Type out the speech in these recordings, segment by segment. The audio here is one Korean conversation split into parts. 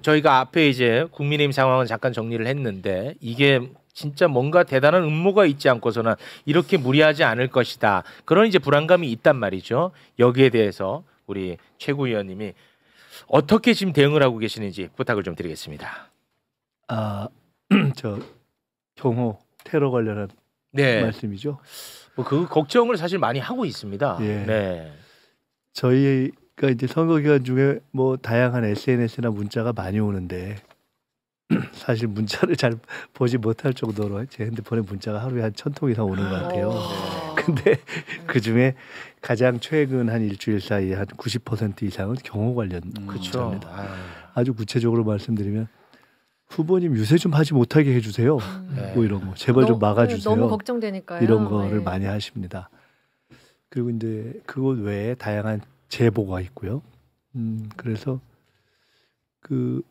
저희가 앞에 이제 국민의힘 상황은 잠깐 정리를 했는데 이게 진짜 뭔가 대단한 음모가 있지 않고서는 이렇게 무리하지 않을 것이다. 그런 이제 불안감이 있단 말이죠. 여기에 대해서 우리 최고위원님이 어떻게 지금 대응을 하고 계시는지 부탁을 좀 드리겠습니다. 저 경호 테러 관련한 말씀이죠. 그 걱정을 사실 많이 하고 있습니다. 예. 네. 저희가 이제 선거 기간 중에 뭐 다양한 SNS나 문자가 많이 오는데 사실 문자를 잘 보지 못할 정도로 제 핸드폰에 문자가 하루에 한 1000통 이상 오는 것 같아요. 근데 그 중에 가장 최근 한 일주일 사이에 한 90% 이상은 경호 관련 문자입니다. 아주 구체적으로 말씀드리면 후보님 유세 좀 하지 못하게 해주세요. 뭐 이런 거 제발 좀 막아주세요. 너무 걱정되니까요. 이런 거를 많이 하십니다. 그리고 이제 그것 외에 다양한 제보가 있고요. 그래서 그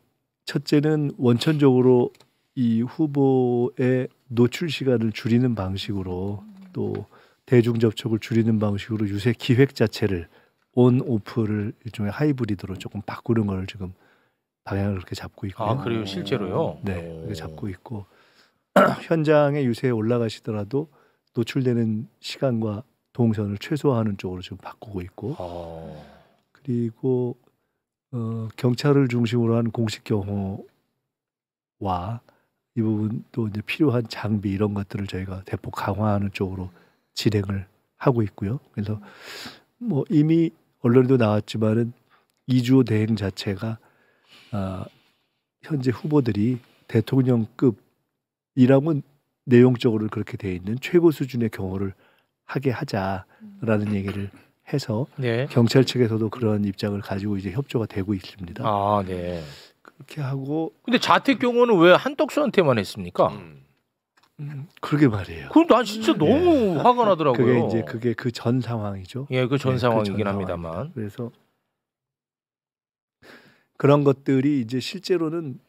첫째는 원천적으로 이 후보의 노출 시간을 줄이는 방식으로 또 대중 접촉을 줄이는 방식으로 유세 기획 자체를 온 오프를 일종의 하이브리드로 조금 바꾸는 걸 지금 방향을 그렇게 잡고 있고요. 그래요? 실제로요? 네, 그렇게 잡고 있고 현장에 유세에 올라가시더라도 노출되는 시간과 동선을 최소화하는 쪽으로 지금 바꾸고 있고 그리고 경찰을 중심으로 한 공식 경호와 이 부분 또 이제 필요한 장비 이런 것들을 저희가 대폭 강화하는 쪽으로 진행을 하고 있고요. 그래서 뭐 이미 언론에도 나왔지만은 2주 대행 자체가 현재 후보들이 대통령급이라면 내용적으로 그렇게 돼 있는 최고 수준의 경호를 하게 하자라는 얘기를 해서 경찰 측에서도 그런 입장을 가지고 이제 협조가 되고 있습니다. 네. 그렇게 하고 근데 자택 경호는 왜 한덕수한테만 했습니까? 그러게 말이에요. 그럼 난 진짜 너무 화가 나더라고요. 그게 그 전 상황이죠. 예, 그 전 상황이긴 합니다만. 그래서 그런 것들이 이제 실제로는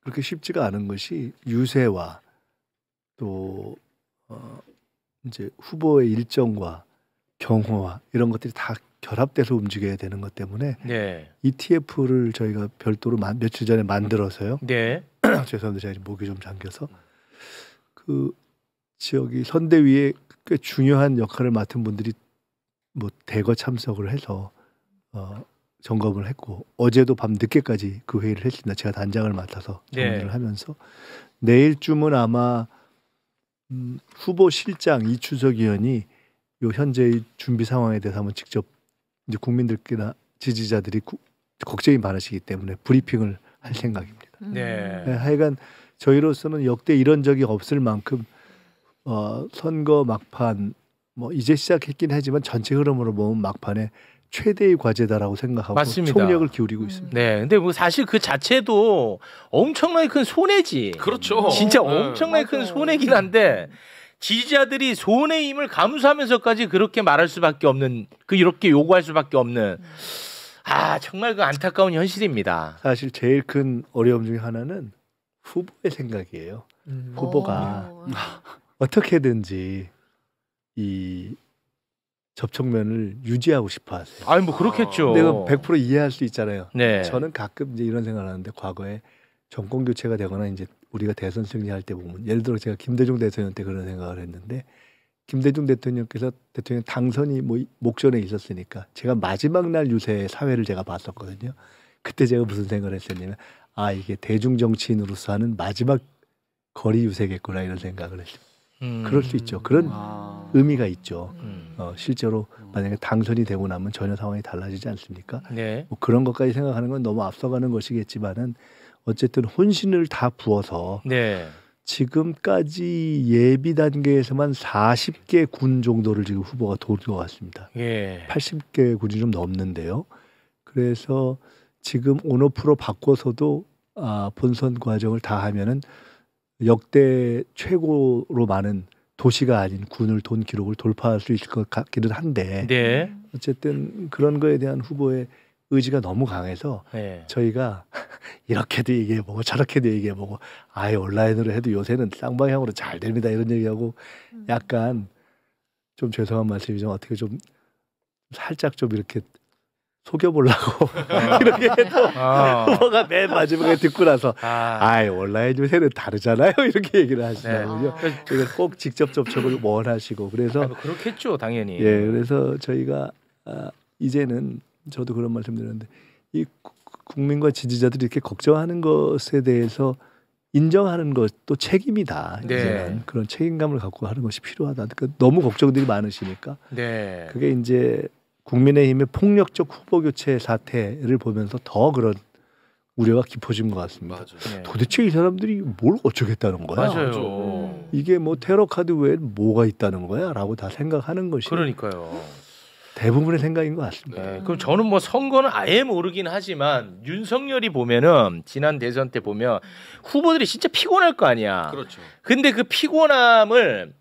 그렇게 쉽지가 않은 것이 유세와 또 이제 후보의 일정과 경호와 이런 것들이 다 결합돼서 움직여야 되는 것 때문에 ETF를 저희가 별도로 며칠 전에 만들어서요. 죄송합니다. 제가 목이 좀 잠겨서 그 지역이 선대위에 꽤 중요한 역할을 맡은 분들이 뭐 대거 참석을 해서 점검을 했고 어제도 밤 늦게까지 그 회의를 했습니다. 제가 단장을 맡아서 정리를 하면서 내일쯤은 아마 후보 실장 이추석 의원이 요 현재의 준비 상황에 대해서 한번 직접 이제 국민들께나 지지자들이 걱정이 많으시기 때문에 브리핑을 할 생각입니다. 하여간 저희로서는 역대 이런 적이 없을 만큼 선거 막판 뭐 이제 시작했긴 하지만 전체 흐름으로 보면 막판에 최대의 과제다라고 생각하고 맞습니다. 총력을 기울이고 있습니다. 근데 뭐 사실 그 자체도 엄청나게 큰 손해지. 그렇죠. 진짜 엄청나게 큰 손해긴 한데 지지자들이 손해의 힘을 감수하면서까지 그렇게 말할 수밖에 없는 이렇게 요구할 수밖에 없는 정말 그 안타까운 현실입니다. 사실 제일 큰 어려움 중에 하나는 후보의 생각이에요. 후보가 어떻게든지 이 접촉면을 유지하고 싶어 하세요. 뭐 그렇겠죠. 내가 100% 이해할 수 있잖아요. 저는 가끔 이제 이런 생각을 하는데 과거에 정권 교체가 되거나 이제 우리가 대선 승리할 때 보면 예를 들어 제가 김대중 대통령 때 그런 생각을 했는데 김대중 대통령께서 대통령 당선이 뭐 목전에 있었으니까 제가 마지막 날 유세 사회를 제가 봤었거든요. 그때 제가 무슨 생각을 했었냐면 이게 대중 정치인으로서 하는 마지막 거리 유세겠구나 이런 생각을 했습니다. 그럴 수 있죠. 그런 의미가 있죠. 실제로 만약에 당선이 되고 나면 전혀 상황이 달라지지 않습니까? 뭐 그런 것까지 생각하는 건 너무 앞서가는 것이겠지만은 어쨌든 혼신을 다 부어서 지금까지 예비 단계에서만 40개 군 정도를 지금 후보가 도울 것 같습니다. 80개 군이 좀 넘는데요. 그래서 지금 온오프로 바꿔서도 본선 과정을 다 하면은 역대 최고로 많은 도시가 아닌 군을 돈 기록을 돌파할 수 있을 것 같기는 한데 어쨌든 그런 거에 대한 후보의 의지가 너무 강해서 저희가 이렇게도 얘기해보고 저렇게도 얘기해보고 온라인으로 해도 요새는 쌍방향으로 잘 됩니다 이런 얘기하고 약간 좀 죄송한 말씀이지만 어떻게 좀 살짝 좀 이렇게 속여보려고 이렇게 해도 후보가 맨 마지막에 듣고 나서 온라인 요새는 다르잖아요 이렇게 얘기를 하시더라고요. 그래서 꼭 직접 접촉을 원하시고 그래서 그렇겠죠 당연히. 예, 그래서 저희가 이제는 저도 그런 말씀드렸는데 이 국민과 지지자들이 이렇게 걱정하는 것에 대해서 인정하는 것도 책임이다. 네. 이제는 그런 책임감을 갖고 하는 것이 필요하다. 그러니까 너무 걱정들이 많으시니까 네. 그게 이제 국민의힘의 폭력적 후보 교체 사태를 보면서 더 그런 우려가 깊어진 것 같습니다. 맞아요. 도대체 이 사람들이 뭘 어쩌겠다는 거야? 맞아요. 이게 뭐 테러 카드 외엔 뭐가 있다는 거야?라고 다 생각하는 것이 그러니까요. 대부분의 생각인 것 같습니다. 네, 그럼 저는 뭐 선거는 아예 모르긴 하지만 윤석열이 보면은 지난 대선 때 보면 후보들이 진짜 피곤할 거 아니야. 그렇죠. 근데 그 피곤함을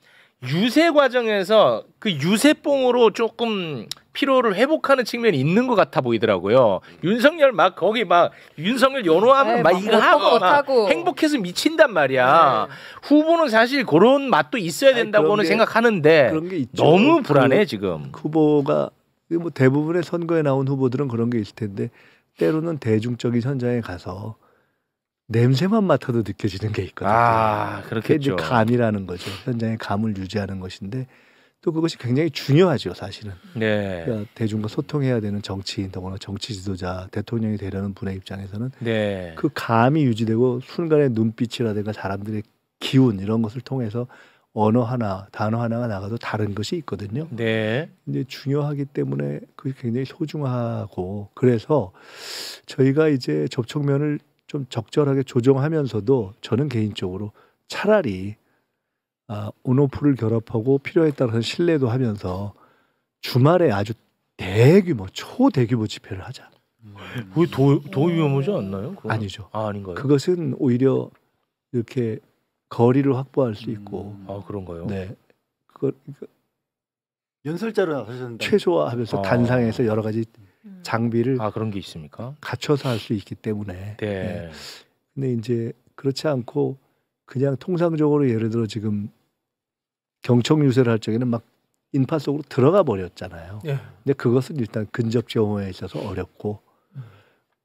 유세 과정에서 그 유세뽕으로 조금 피로를 회복하는 측면이 있는 것 같아 보이더라고요. 윤석열 막 거기 막 윤석열 연호하면 막 이거 하고 막 행복해서 미친단 말이야. 후보는 사실 그런 맛도 있어야 된다고는 생각하는데 그런 게 있죠. 너무 불안해 지금. 후보가 뭐 대부분의 선거에 나온 후보들은 그런 게 있을 텐데 때로는 대중적인 현장에 가서 냄새만 맡아도 느껴지는 게 있거든요. 그렇겠죠. 그게 이제 감이라는 거죠. 현장의 감을 유지하는 것인데 또 그것이 굉장히 중요하죠, 사실은. 네. 그러니까 대중과 소통해야 되는 정치인, 더구나 정치 지도자, 대통령이 되려는 분의 입장에서는 네. 그 감이 유지되고 순간의 눈빛이라든가 사람들의 기운 이런 것을 통해서 언어 하나, 단어 하나가 나가도 다른 것이 있거든요. 네. 근데 중요하기 때문에 그게 굉장히 소중하고 그래서 저희가 이제 접촉면을 좀 적절하게 조정하면서도 저는 개인적으로 차라리 온오프를 결합하고 필요에 따라서 신뢰도 하면서 주말에 아주 대규모 초대규모 집회를 하자. 그게 더 위험하지 않나요? 그건? 아니죠. 아닌가요? 그것은 오히려 이렇게 거리를 확보할 수 있고. 그런가요? 네. 그걸 연설자로 하셨는데 최소화하면서 단상에서 여러 가지 장비를 그런 게 있습니까? 갖춰서 할 수 있기 때문에. 네. 근데 이제 그렇지 않고 그냥 통상적으로 예를 들어 지금 경청 유세를 할 적에는 막 인파 속으로 들어가 버렸잖아요. 네. 근데 그것은 일단 근접 경호에 있어서 어렵고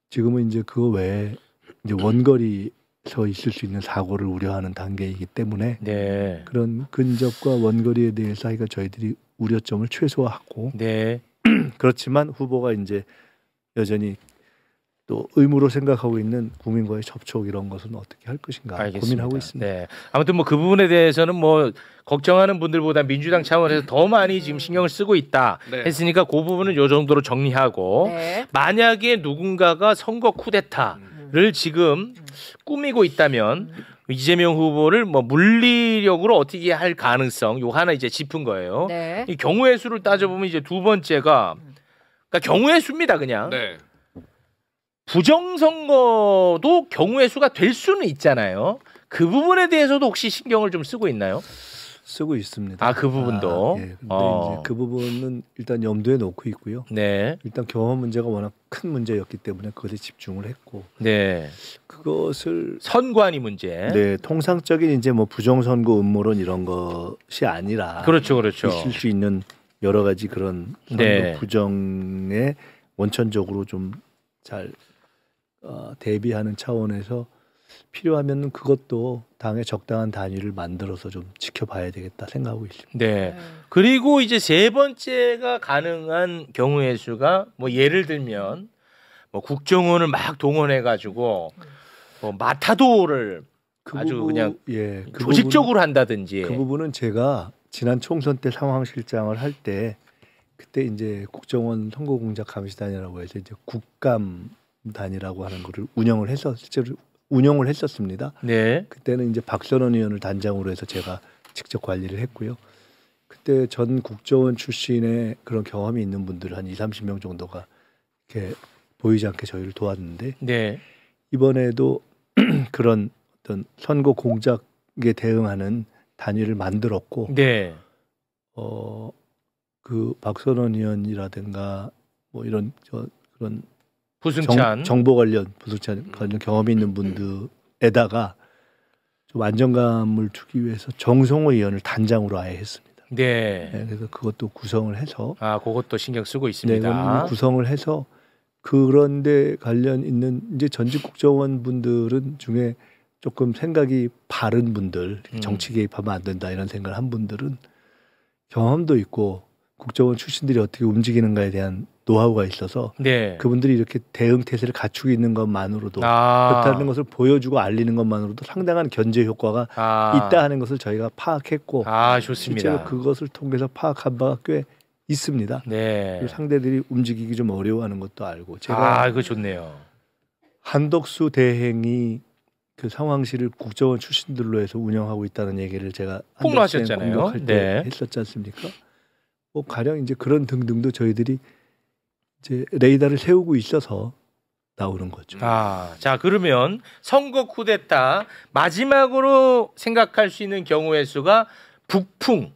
지금은 이제 그 외에 이제 원거리에서 있을 수 있는 사고를 우려하는 단계이기 때문에 네. 그런 근접과 원거리에 대해서 하여간 저희들이 우려점을 최소화하고 네. 그렇지만 후보가 이제 여전히 또 의무로 생각하고 있는 국민과의 접촉 이런 것은 어떻게 할 것인가 고민하고 있습니다. 네. 아무튼 뭐 그 부분에 대해서는 뭐 걱정하는 분들보다 민주당 차원에서 더 많이 지금 신경을 쓰고 있다 했으니까 그 부분은 요 정도로 정리하고 만약에 누군가가 선거 쿠데타를 지금 꾸미고 있다면 이재명 후보를 뭐 물리력으로 어떻게 할 가능성 요 하나 이제 짚은 거예요. 이 경우의 수를 따져보면 이제 두 번째가 그러니까 경우의 수입니다 그냥. 네. 부정선거도 경우의 수가 될 수는 있잖아요. 그 부분에 대해서도 혹시 신경을 좀 쓰고 있나요? 쓰고 있습니다. 그 부분도. 예. 근데 이제 그 부분은 일단 염두에 놓고 있고요. 네. 일단 경험 문제가 워낙 큰 문제였기 때문에 그것에 집중을 했고. 네. 그것을 선관위 문제. 네, 통상적인 이제 뭐 부정선거 음모론 이런 것이 아니라. 그렇죠, 그렇죠. 있을 수 있는 여러 가지 그런 선거 부정에 원천적으로 좀 잘 대비하는 차원에서 필요하면 그것도 당의 적당한 단위를 만들어서 좀 지켜봐야 되겠다 생각하고 있습니다. 네. 그리고 이제 세 번째가 가능한 경우의 수가 뭐 예를 들면 뭐 국정원을 막 동원해 가지고 뭐 마타도를 아주 그냥 조직적으로 한다든지. 그 부분은 제가 지난 총선 때 상황실장을 할 때 그때 이제 국정원 선거공작감시단이라고 해서 이제 국감단이라고 하는 거를 실제로 운영을 했었습니다. 네. 그때는 이제 박선원 의원을 단장으로 해서 제가 직접 관리를 했고요. 그때 전 국정원 출신의 그런 경험이 있는 분들 한 20-30명 정도가 이렇게 보이지 않게 저희를 도왔는데 이번에도 그런 어떤 선거 공작에 대응하는 단위를 만들었고 그 박선원 의원이라든가 뭐 이런 그런 부승찬 정보 관련 부승찬 관련 경험이 있는 분들에다가 좀 안정감을 주기 위해서 정성호 의원을 단장으로 아예 했습니다. 네. 그래서 그것도 구성을 해서 그것도 신경 쓰고 있습니다. 구성을 해서 그런데 관련 있는 이제 전직 국정원 분들은 중에 조금 생각이 바른 분들, 정치 개입하면 안 된다 이런 생각을 한 분들은 경험도 있고 국정원 출신들이 어떻게 움직이는가에 대한 노하우가 있어서 네. 그분들이 이렇게 대응 태세를 갖추고 있는 것만으로도 그렇다는 것을 보여주고 알리는 것만으로도 상당한 견제 효과가 있다 하는 것을 저희가 파악했고 좋습니다. 실제로 그것을 통해서 파악한 바가 꽤 있습니다. 네. 상대들이 움직이기 좀 어려워하는 것도 알고 제가 이거 좋네요. 한덕수 대행이 그 상황실을 국정원 출신들로 해서 운영하고 있다는 얘기를 제가 폭로하셨잖아요. 공격할 때 했었지 않습니까? 뭐 가령 이제 그런 등등도 저희들이 이제 레이더를 세우고 있어서 나오는 거죠. 자 그러면 선거 쿠데타 마지막으로 생각할 수 있는 경우의 수가 북풍.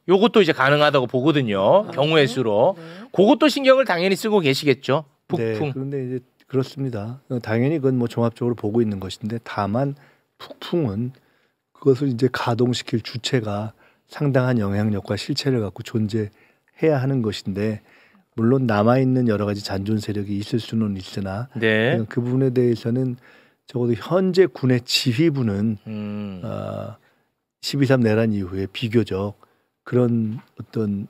요것도 이제 가능하다고 보거든요. 경우의 수로. 그것도 신경을 당연히 쓰고 계시겠죠. 북풍. 네, 그런데 이제 그렇습니다. 당연히 그건 뭐 종합적으로 보고 있는 것인데 다만 북풍은 그것을 이제 가동시킬 주체가 상당한 영향력과 실체를 갖고 존재해야 하는 것인데 물론 남아있는 여러 가지 잔존 세력이 있을 수는 있으나 그 부분에 대해서는 적어도 현재 군의 지휘부는 12.3 내란 이후에 비교적 그런 어떤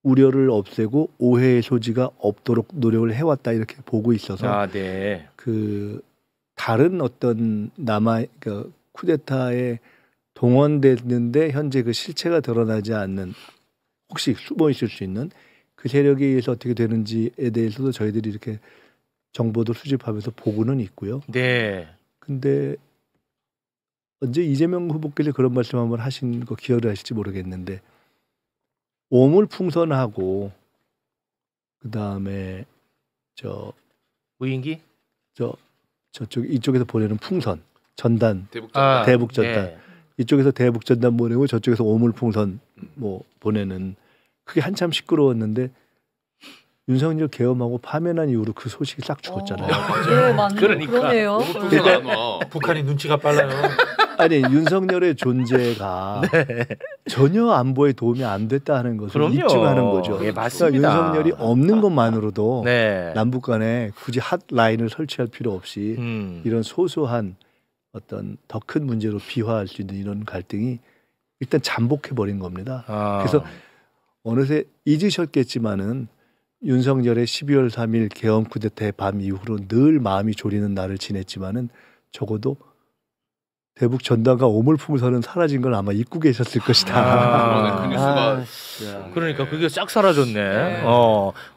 우려를 없애고 오해의 소지가 없도록 노력을 해왔다 이렇게 보고 있어서 그 다른 어떤 그 쿠데타에 동원됐는데 현재 그 실체가 드러나지 않는 혹시 숨어 있을 수 있는 그 세력에 의해서 어떻게 되는지에 대해서도 저희들이 이렇게 정보도 수집하면서 보고는 있고요. 근데 언제 이재명 후보께서 그런 말씀 한번 하신 거 기억을 하실지 모르겠는데 오물풍선하고 그다음에 무인기 저쪽 이쪽에서 보내는 풍선 전단 대북전단. 대북전단 이쪽에서 대북전단 보내고 저쪽에서 오물풍선 뭐 보내는 그게 한참 시끄러웠는데 윤석열 계엄하고 파면한 이후로 그 소식이 싹 죽었잖아요. 네, 맞네요. 그러네요. 북한이 눈치가 빨라요. 아니 윤석열의 존재가 전혀 안보에 도움이 안 됐다 하는 것을 입증하는 거죠. 맞습니다. 그러니까 윤석열이 없는 것만으로도 남북 간에 굳이 핫라인을 설치할 필요 없이 이런 소소한 어떤 더 큰 문제로 비화할 수 있는 이런 갈등이 일단 잠복해 버린 겁니다. 그래서 어느새 잊으셨겠지만은 윤석열의 12월 3일 계엄 쿠데타의 밤 이후로 늘 마음이 졸이는 날을 지냈지만은 적어도 대북 전단과 오물풍선은 사라진 걸 아마 잊고 계셨을 것이다. 그 뉴스가 그러니까 그게 싹 사라졌네.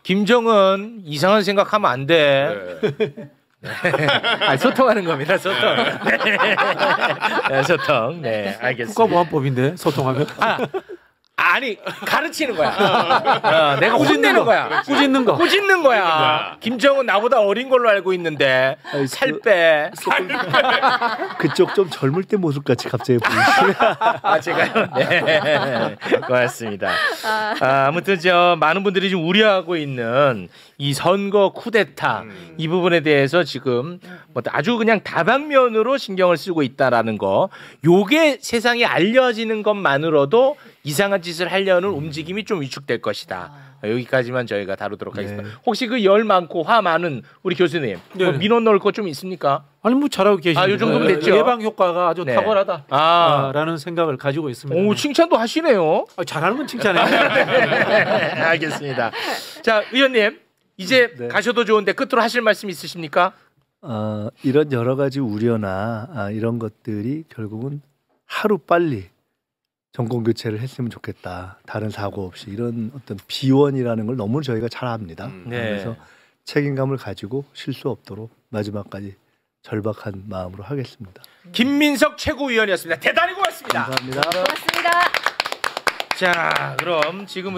김정은 이상한 생각하면 안 돼. 소통하는 겁니다. 소통. 소통. 네, 알겠습니다. 국가보안법인데 소통하면? 아니 가르치는 거야. 내가 혼내는 거야. 꾸짖는 거. 꾸짖는 거야. 김정은 나보다 어린 걸로 알고 있는데 살 빼. 그쪽 좀 젊을 때 모습 같이 갑자기 보이시네. 제가요. 네, 고맙습니다. 아무튼 많은 분들이 좀 우려하고 있는 이 선거 쿠데타 이 부분에 대해서 지금 뭐 아주 그냥 다방면으로 신경을 쓰고 있다라는 거. 요게 세상에 알려지는 것만으로도 이상한 짓을 하려는 움직임이 좀 위축될 것이다. 여기까지만 저희가 다루도록 하겠습니다. 혹시 그 열 많고 화 많은 우리 교수님 뭐 민원 넣을 거 좀 있습니까? 아니 뭐 잘하고 계시죠. 요 정도면 됐죠. 예방 효과가 아주 탁월하다라는 생각을 가지고 있습니다. 오, 칭찬도 하시네요. 잘하는 건 칭찬해요. 알겠습니다. 자, 의원님 이제 가셔도 좋은데 끝으로 하실 말씀 있으십니까? 이런 여러 가지 우려나 이런 것들이 결국은 하루 빨리 정권 교체를 했으면 좋겠다. 다른 사고 없이 이런 어떤 비원이라는 걸 너무 저희가 잘 압니다. 그래서 책임감을 가지고 실수 없도록 마지막까지 절박한 마음으로 하겠습니다. 김민석 최고위원이었습니다. 대단히 고맙습니다. 감사합니다. 고맙습니다. 자, 그럼 지금